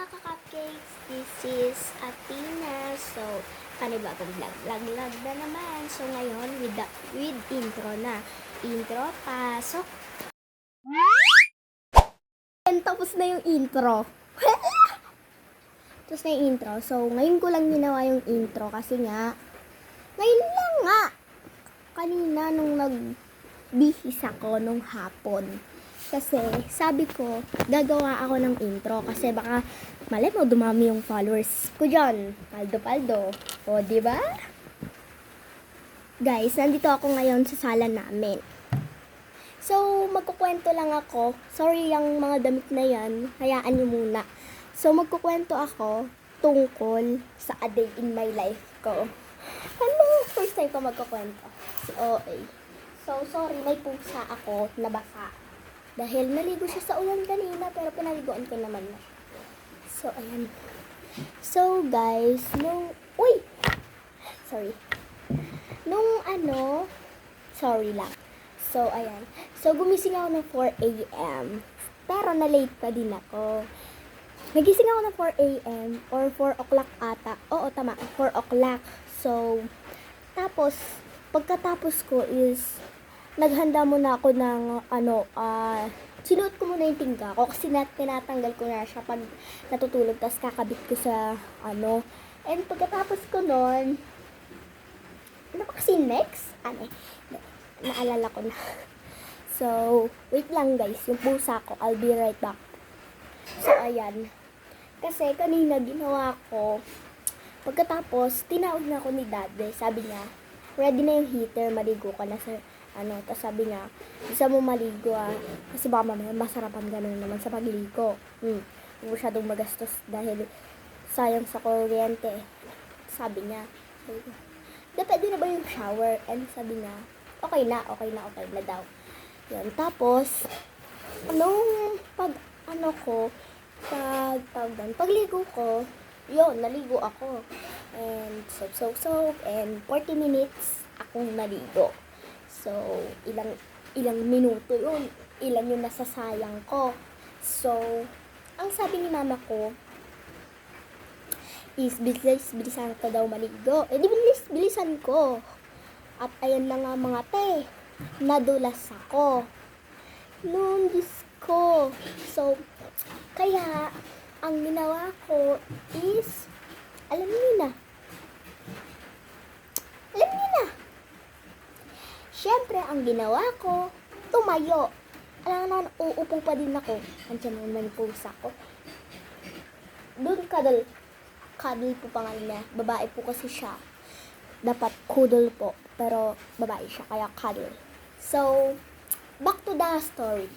mga ka-cupcakes, this is Athena. So, panibagong vlog na naman. So, ngayon, with intro na. Intro, pasok. And tapos na yung intro. Tapos na yung intro. So, ngayon ko lang ginawa yung intro kasi nga, ngayon lang nga. Kanina nung nagbihis ako nung hapon. Kasi sabi ko, gagawa ako ng intro kasi baka malay mo dumami yung followers ko dyan. Paldo. O, diba? Guys, nandito ako ngayon sa sala namin. So, magkukwento lang ako. Sorry yung mga damit na yan. Hayaan nyo muna. So, magkukwento ako tungkol sa a day in my life ko. Ano? First time ko magkukwento. Si OA. So, sorry, may pusa ako na basa. Dahil naligo siya sa ulan kanina, pero pinaliguan ko naman na. So, ayan. So, guys, sorry lang. So, ayan. So, gumising ako ng 4 a.m. Pero, na-late pa din ako. Nagising ako ng 4 a.m. or 4 o'clock ata. Oo, tama. 4 o'clock. So, tapos, pagkatapos ko is, naghanda muna ako ng, sinuot ko muna yung tingga ko kasi tinatanggal ko na siya pag natutulog, tapos kakabit ko sa, and pagkatapos ko nun, ano pa kasi next? Naalala ko na. So, wait lang guys, yung pusa ko, I'll be right back. So, ayan. Kasi kanina ginawa ko, pagkatapos, tinawag na ako ni Daddy, sabi niya, ready na yung heater, maligo ka na sa, tapos sabi niya, isa mo maligo kasi baka mamaya masarapan gano'n naman sa pagligo. Huwag masyadong magastos dahil sayang sa kuryente. Sabi niya, pwede na ba yung shower? And sabi niya, okay na daw. Yan, tapos, pagligo ko, naligo ako. And soap, and 40 minutes akong naligo. So, ilang minuto yun. Ilan yung nasasayang ko. So, ang sabi ni mama ko is bilisan ko daw maligo. Di bilisan ko. At ayan na nga mga te, nadulas ako. Nung Diyos ko. So, kaya, ang ginawa ko is, alam niyo na. Siyempre, ang ginawa ko, tumayo. Alam naman, uupo pa din ako. Andiyan naman yung pusa ko. Doon cuddle po pangalan niya. Babae po kasi siya. Dapat cuddle po. Pero babae siya, kaya cuddle. So, back to the story.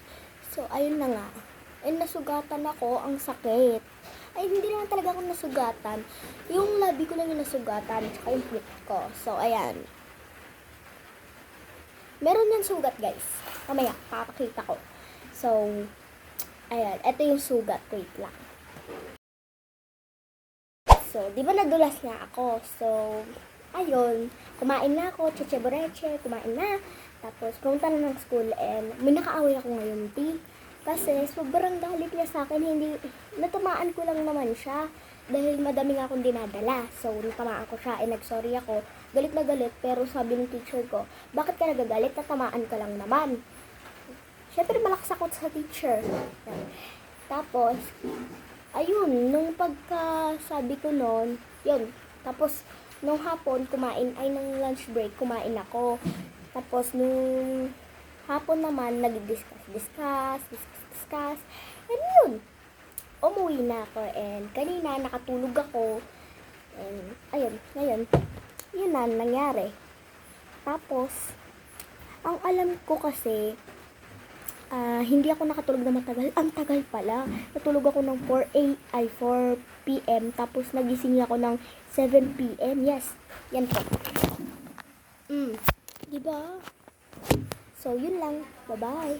So, ayun na nga. Nasugatan ako, ang sakit. Ay, hindi naman talaga ako nasugatan. Yung labi ko lang yung nasugatan, tsaka yung puwit ko. So, ayan. Meron yan sugat, guys. Mamaya, papakita ko. So, ayan. Ito yung sugat. Wait lang. So, di ba nadulas nga ako? So, ayun. Kumain na ako. Cheche-boreche. Kumain na. Tapos, pumunta na ng school and may nakaaway ako ngayon, kasi sobrang galit niya sa akin. Natamaan ko lang naman siya. Dahil madami nga akong dinadala. So, natamaan ko siya. Nag-sorry ako. Galit na galit. Pero sabi ng teacher ko, bakit ka nagagalit? Natamaan ka lang naman. Siyempre, malakas ako sa teacher. Tapos, ayun. Nung pagkasabi ko nun, yun. Tapos, nung hapon, nung lunch break, kumain ako. Tapos, nung hapon naman, nag-discuss. And yun. Umuwi na ako and kanina nakatulog ako and ayun, ngayon yun na nangyari. Tapos ang alam ko kasi hindi ako nakatulog na matagal. Ang tagal pala. Natulog ako ng 4 p.m. tapos nagising ako ng 7 p.m. Yes, yan po. Diba? So yun lang. Bye-bye.